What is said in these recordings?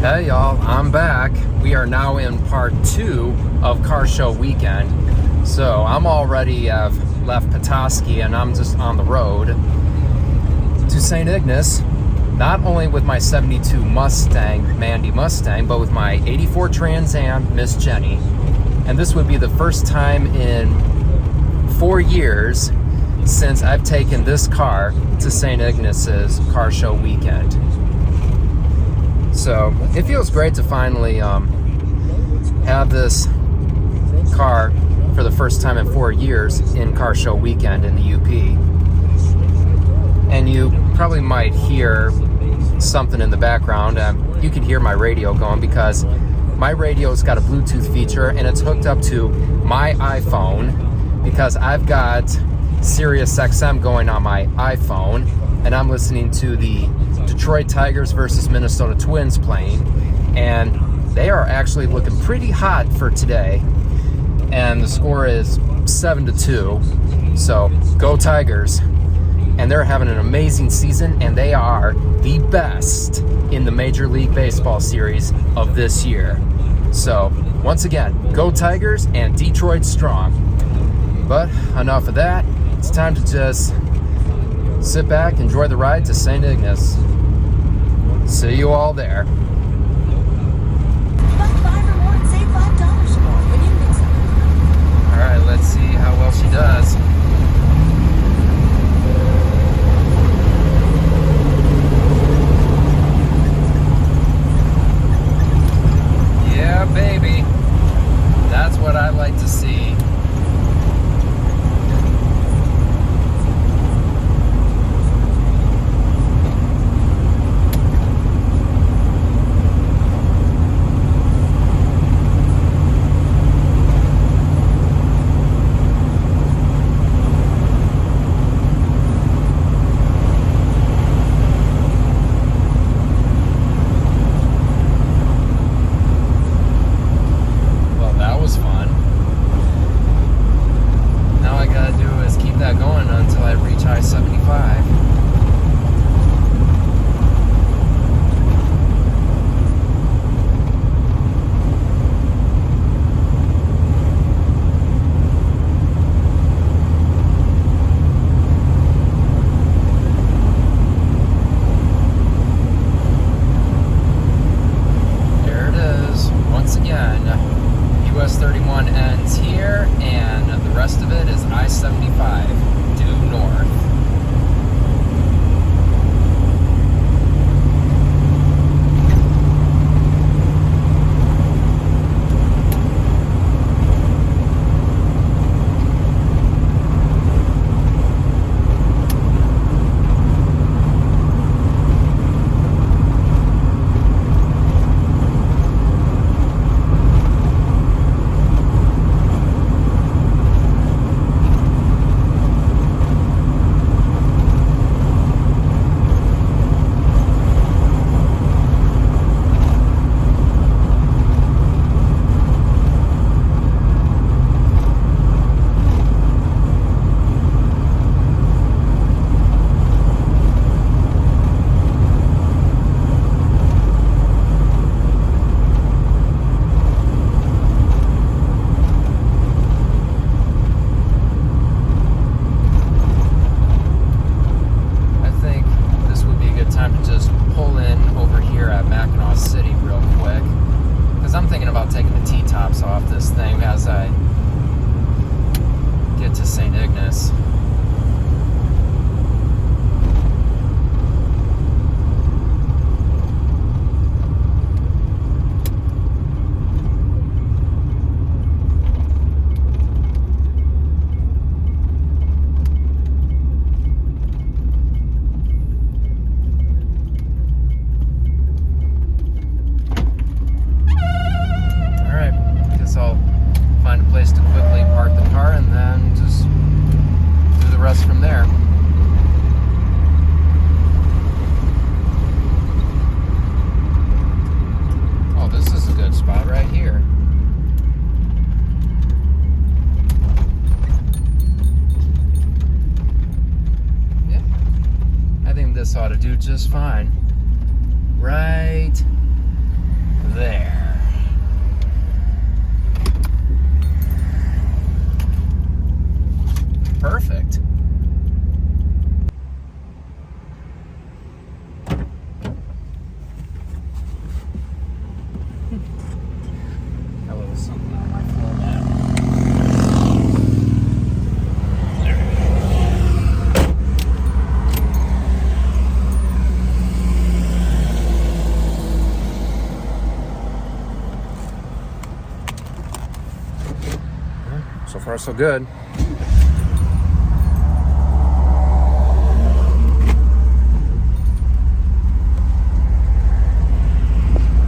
Hey y'all, I'm back. We are now in part 2 of car show weekend. So I'm already left Petoskey and I'm just on the road to St. Ignace, not only with my 72 Mustang, Mandy Mustang, but with my 84 Trans Am, Miss Jenny. And this would be the first time in 4 years since I've taken this car to St. Ignace's car show weekend. So it feels great to finally have this car for the first time in 4 years in car show weekend in the UP. And you probably might hear something in the background. You can hear my radio going because my radio's got a Bluetooth feature and it's hooked up to my iPhone because I've got Sirius XM going on my iPhone and I'm listening to the Detroit Tigers versus Minnesota Twins playing, and they are actually looking pretty hot for today, and the score is 7-2, so go Tigers. And they're having an amazing season, and they are the best in the Major League Baseball series of this year. So once again, go Tigers and Detroit strong. But enough of that, it's time to just sit back, enjoy the ride to St. Ignace. See you all there. Buy 5 or more and save $5 or more when you mix them. All right, let's see how well she does. Yeah, baby. That's what I like to see. US 31 ends here, and the rest of it is I-75 due north. Off this thing as I get to St. Ignace. To quickly park the car and then just do the rest from there. Oh, this is a good spot right here. Yeah, I think this ought to do just fine. Right There. Perfect. A little something on my floor mat. So far, so good.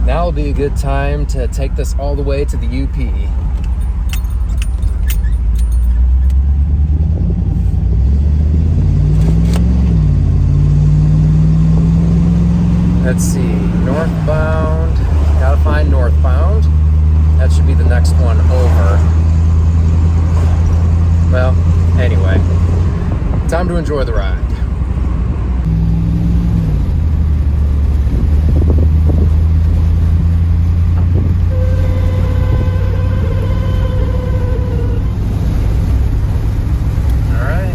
Now will be a good time to take this all the way to the UP. Let's see, northbound. Gotta find northbound. That should be the next one over. Well, anyway, time to enjoy the ride. All right,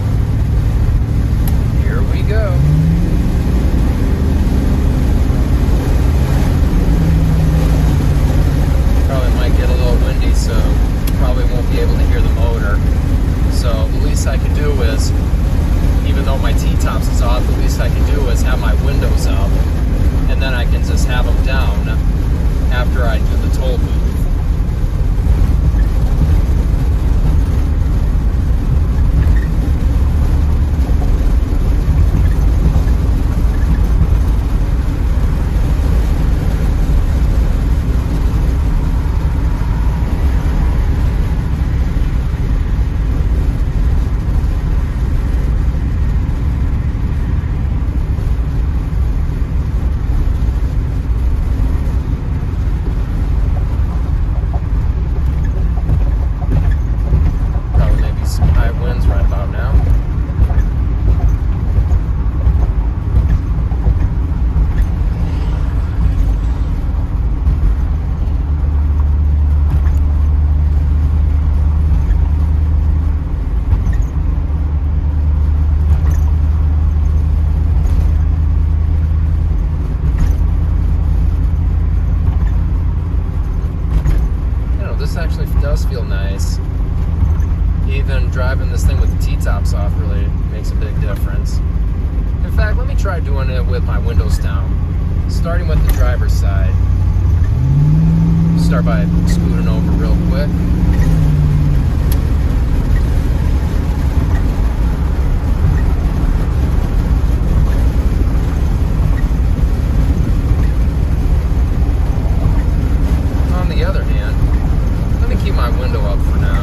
here we go. Probably might get a little windy, so probably won't be able to hear the motor. So the least I can do is, even though my T-tops is off, the least I can do is have my windows up, and then I can just have them down after I do the toll booth. Feel nice. Even driving this thing with the T-tops off really makes a big difference. In fact, let me try doing it with my windows down. Starting with the driver's side. Start by scooting over real quick. On the other hand, let me keep my window up for now.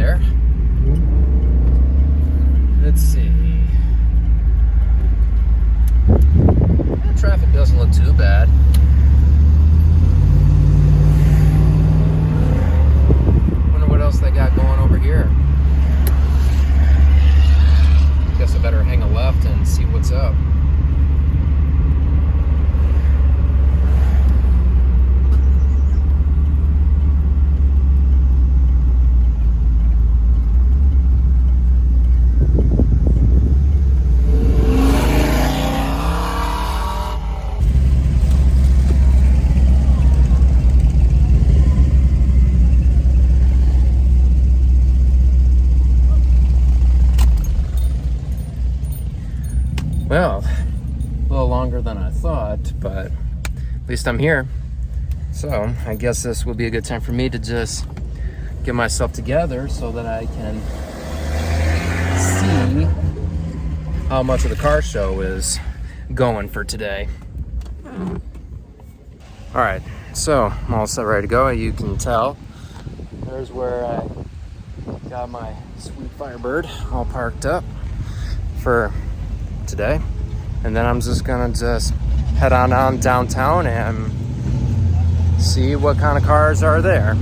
there. Let's see. Traffic doesn't look too bad. Wonder what else they got going over here. Guess I better hang a left and see what's up. Well, a little longer than I thought, but at least I'm here. So I guess this will be a good time for me to just get myself together so that I can see how much of the car show is going for today. All right, so I'm all set, ready to go. You can tell there's where I got my sweet Firebird all parked up for today, and then I'm just gonna head on downtown and see what kind of cars are there.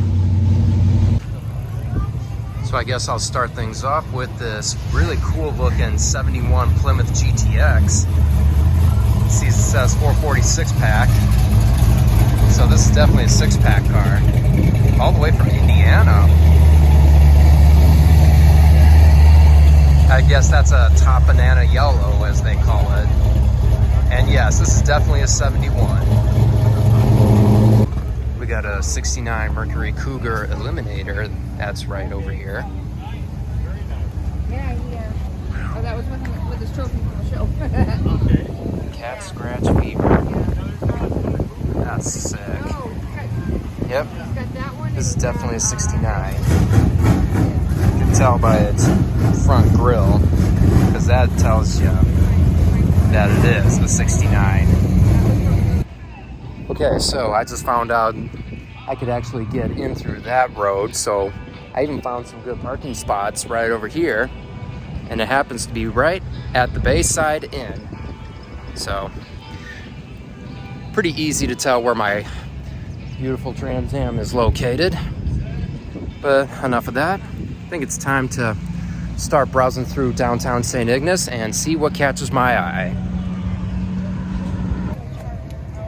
So I guess I'll start things off with this really cool looking 71 Plymouth GTX. See, it says 446 pack, so this is definitely a 6-pack car, all the way from Indiana. I guess that's a top banana yellow, as they call it. And yes, this is definitely a 71. We got a 69 Mercury Cougar Eliminator. That's right over here. Yeah. Oh, that was with his trophy from the show. Cat Scratch Fever. That's sick. Oh, Yep. got that one. This is definitely a 69. You can tell by its front grille, because that tells you that it is a 69. Okay, so I just found out I could actually get in through that road, so I even found some good parking spots right over here, and it happens to be right at the Bayside Inn. So pretty easy to tell where my beautiful Trans Am is located. But enough of that. I think it's time to start browsing through downtown St. Ignace and see what catches my eye.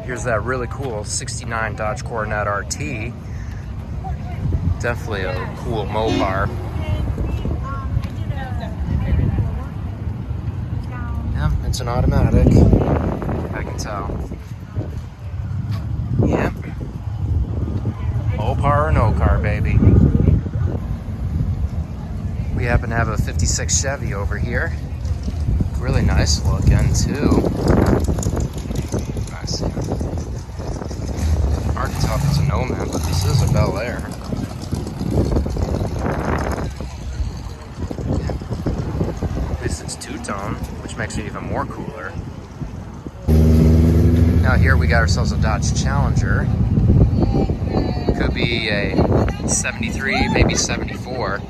Here's that really cool 69 Dodge Coronet RT. Definitely a cool Mopar. Yeah, it's an automatic. I can tell. Yep. Mopar or no car, baby. We happen to have a 56 Chevy over here. Really nice looking too. Nice. Hard to tell if it's a Nomad, but this is a Bel Air. At least it's two-tone, which makes it even more cooler. Now here we got ourselves a Dodge Challenger. Could be a 73, maybe 74.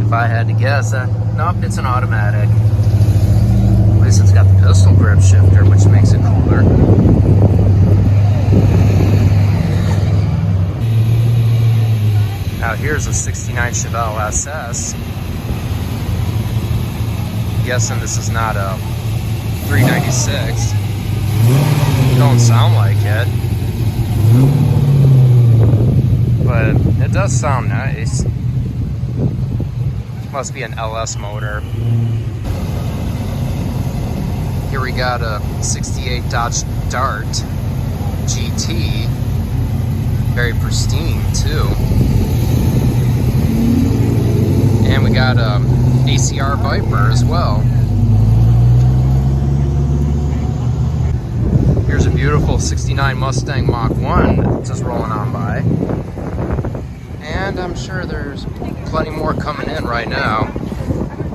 If I had to guess, nope, it's an automatic. At least it's got the pistol grip shifter, which makes it cooler. Now here's a 69 Chevelle SS. I'm guessing this is not a 396. Don't sound like it. But it does sound nice. Must be an LS motor. Here we got a 68 Dodge Dart GT. Very pristine too. And we got a ACR Viper as well. Here's a beautiful 69 Mustang Mach 1 just rolling on by. And I'm sure there's plenty more coming in right now.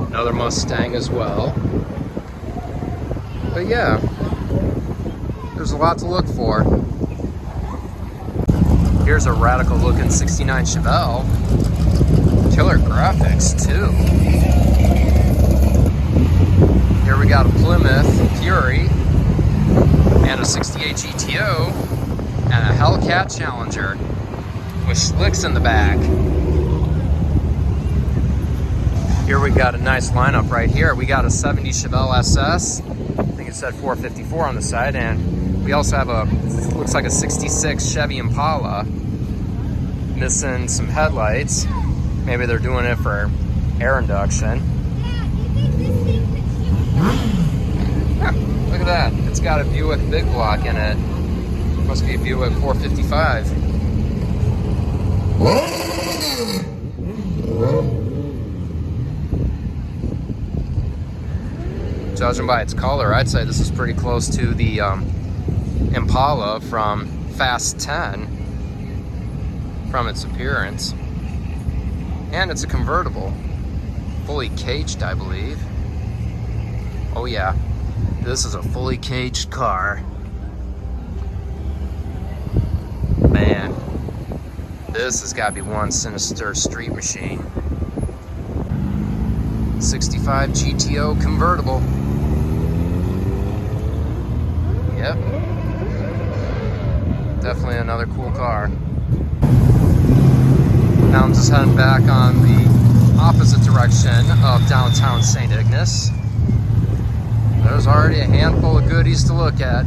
Another Mustang as well. But yeah, there's a lot to look for. Here's a radical looking 69 Chevelle. Killer graphics too. Here we got a Plymouth Fury and a 68 GTO and a Hellcat Challenger with slicks in the back. Here we got a nice lineup right here. We got a 70 Chevelle SS. I think it said 454 on the side, and we also have a, looks like a 66 Chevy Impala. Missing some headlights. Maybe they're doing it for air induction. Yeah, look at that. It's got a Buick big block in it. Must be a Buick 455. Judging by its color, I'd say this is pretty close to the Impala from Fast 10 from its appearance. And it's a convertible. Fully caged, I believe. Oh yeah, this is a fully caged car. Man, this has got to be one sinister street machine. 65 GTO convertible. Yep. Definitely another cool car. Now I'm just heading back on the opposite direction of downtown St. Ignace. There's already a handful of goodies to look at.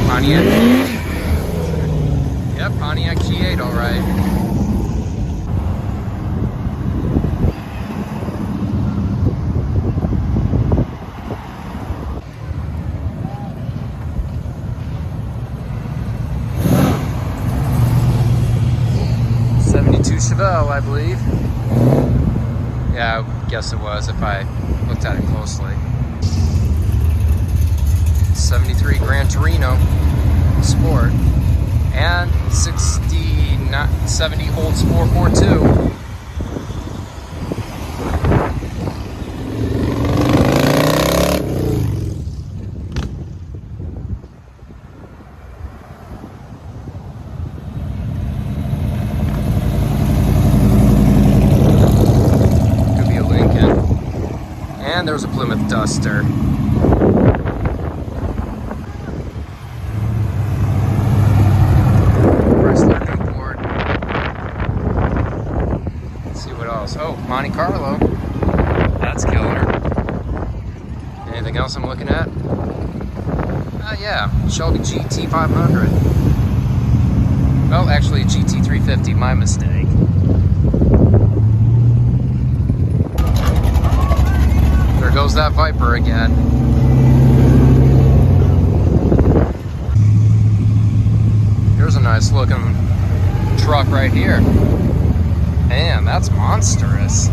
Pontiac. Yep, Pontiac G8, all right. Chevelle, I believe. Yeah, I guess it was if I looked at it closely. 73 Gran Torino Sport and 70 Olds 442. And there's a Plymouth Duster. Chrysler Newport. Let's see what else. Oh, Monte Carlo. That's killer. Anything else I'm looking at? Yeah, Shelby GT 500. Well, actually GT 350, my mistake. Goes that Viper again. Here's a nice looking truck right here. Man, that's monstrous.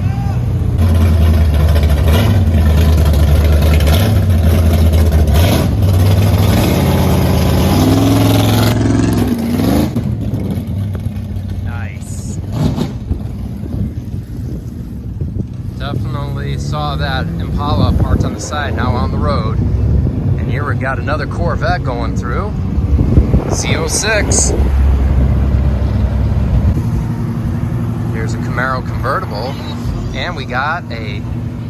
Nice. Definitely saw that Impala parked on the side, now on the road. And here we got another Corvette going through. Z06. Here's a Camaro convertible. And we got a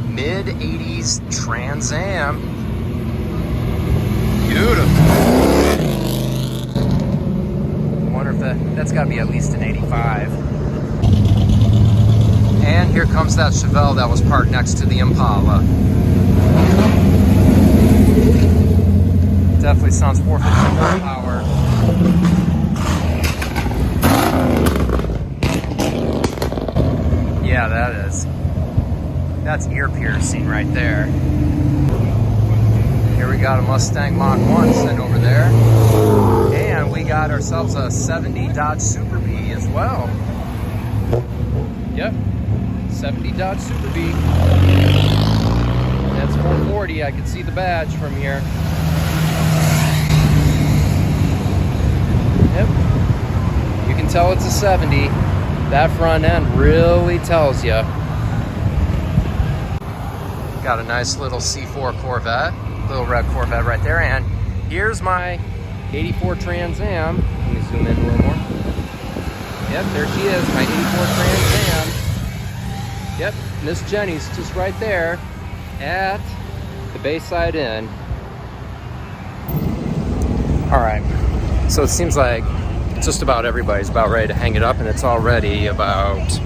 mid-80s Trans Am. Beautiful. I wonder if that's got to be at least an 85. And here comes that Chevelle that was parked next to the Impala. Definitely sounds 450 power. Yeah, that's ear piercing right there. Here we got a Mustang Mach 1 sitting over there. And we got ourselves a 70 Dodge Super Bee as well. Yep. 70 Dodge Super Bee. That's 440. I can see the badge from here. Yep. You can tell it's a 70. That front end really tells you. Got a nice little C4 Corvette, little red Corvette right there. And here's my 84 Trans Am. Let me zoom in a little more. Yep, there she is, my 84 Trans Am. Yep, Miss Jenny's just right there at the Bayside Inn. All right, so it seems like just about everybody's about ready to hang it up, and it's already about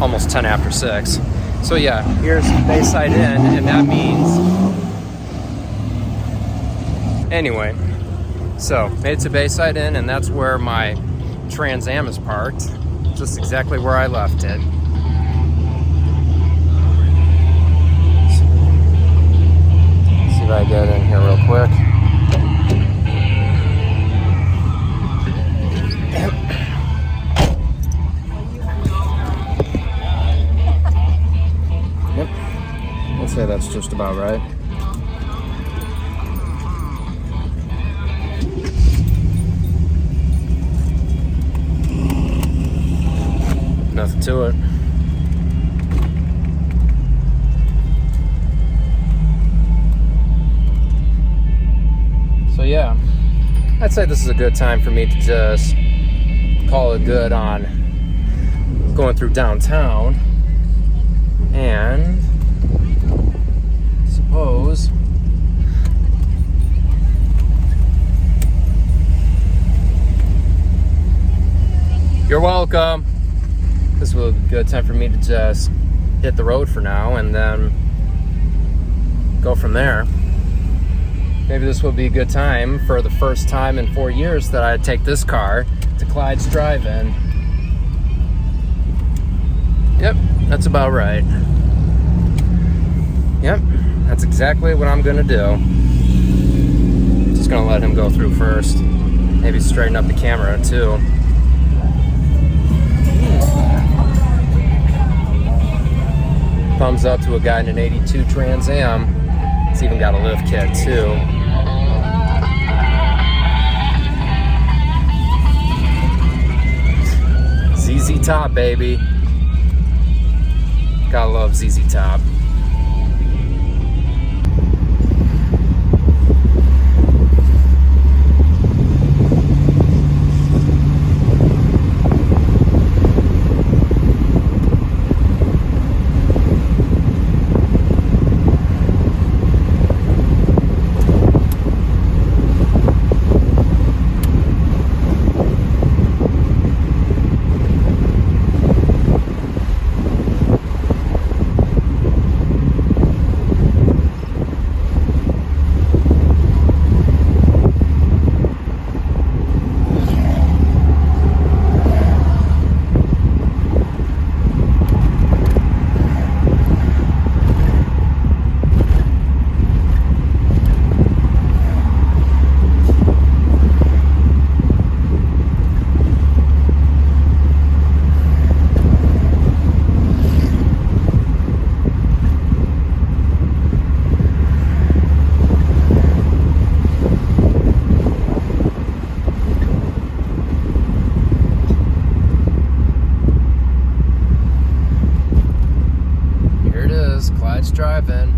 almost 10 after 6. So yeah, here's Bayside Inn, and that means... Anyway, so made it to Bayside Inn, and that's where my Trans Am is parked. Just exactly where I left it. Let's see if I get in here real quick. Yep, I'd say that's just about right. Nothing to it. So yeah, I'd say this is a good time for me to just call it good on going through downtown, and suppose you're welcome. This will be a good time for me to just hit the road for now and then go from there. Maybe this will be a good time for the first time in 4 years that I take this car to Clyde's Drive-In. Yep, that's about right. Yep, that's exactly what I'm gonna do. Just gonna let him go through first. Maybe straighten up the camera too. Thumbs up to a guy in an 82 Trans Am. It's even got a lift kit too. ZZ Top, baby. Gotta love ZZ Top. Drive-In.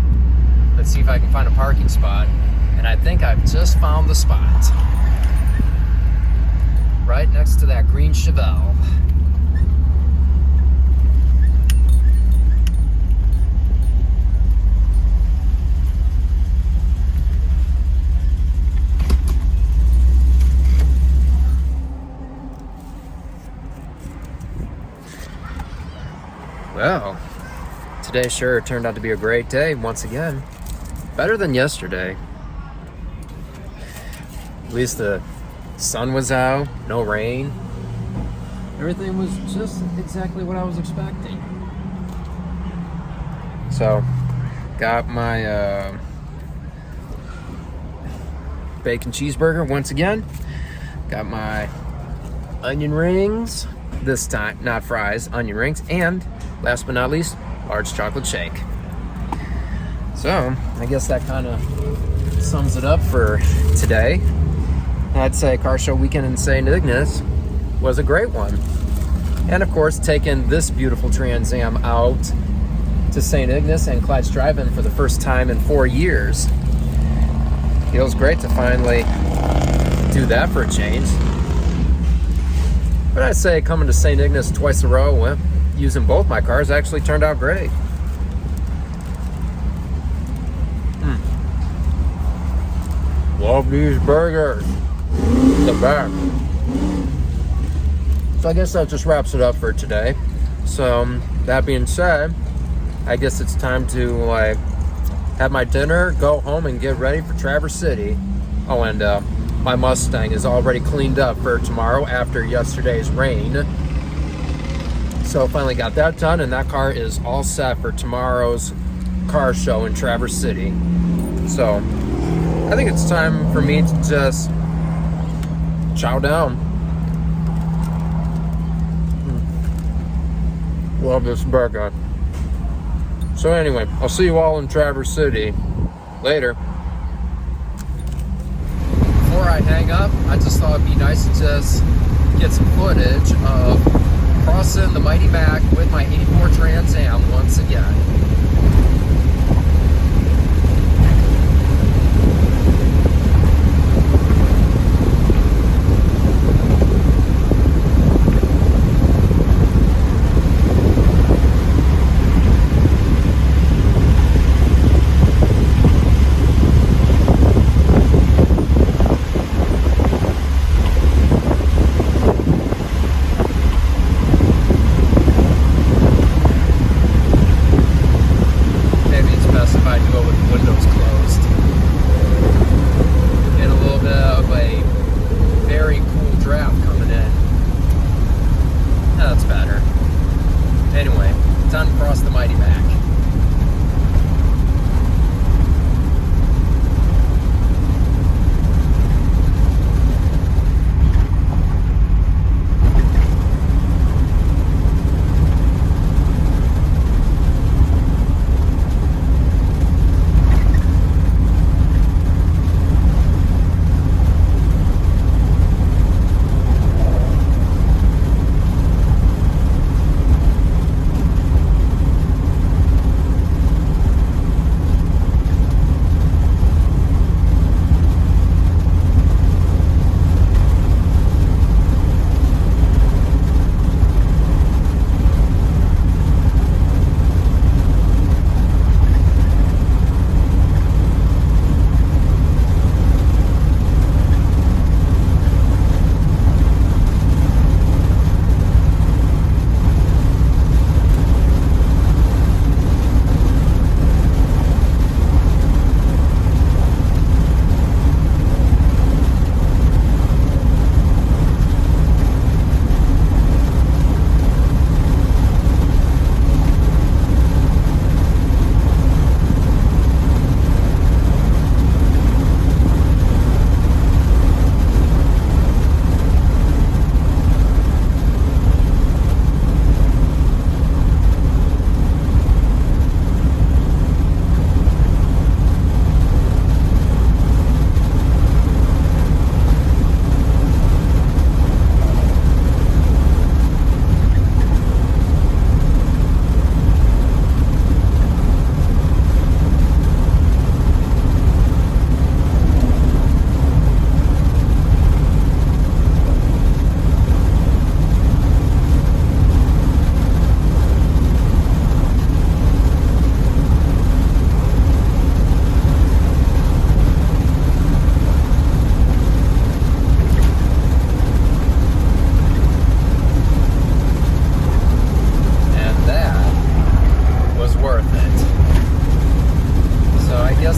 Let's see if I can find a parking spot. And I think I've just found the spot. Right next to that green Chevelle. Well, today sure turned out to be a great day once again. Better than yesterday. At least the sun was out, no rain. Everything was just exactly what I was expecting. So, got my bacon cheeseburger once again. Got my onion rings, this time, not fries, onion rings, and last but not least, large chocolate shake. So, I guess that kind of sums it up for today. I'd say car show weekend in St. Ignace was a great one. And of course, taking this beautiful Trans Am out to St. Ignace and Clyde's Drive-In for the first time in 4 years. Feels great to finally do that for a change. But I'd say coming to St. Ignace twice in a row, using both my cars, actually turned out great. Love these burgers. The best. So I guess that just wraps it up for today. So that being said, I guess it's time to like have my dinner, go home, and get ready for Traverse City. Oh, and my Mustang is already cleaned up for tomorrow after yesterday's rain. So finally got that done, and that car is all set for tomorrow's car show in Traverse City. So I think it's time for me to just chow down. Love this burger. So anyway, I'll see you all in Traverse City later. Before I hang up, I just thought it'd be nice to just get some footage of crossing the Mighty Mac with my 84 Trans Am once again.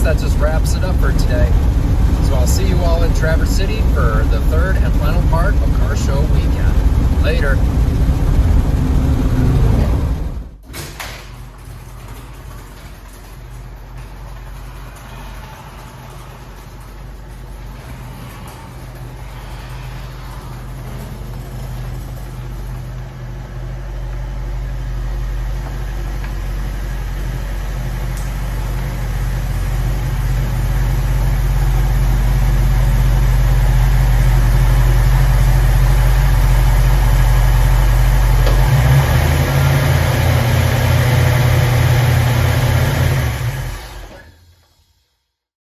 That just wraps it up for today. So I'll see you all in Traverse City for the third and final part of Car Show Weekend. Later.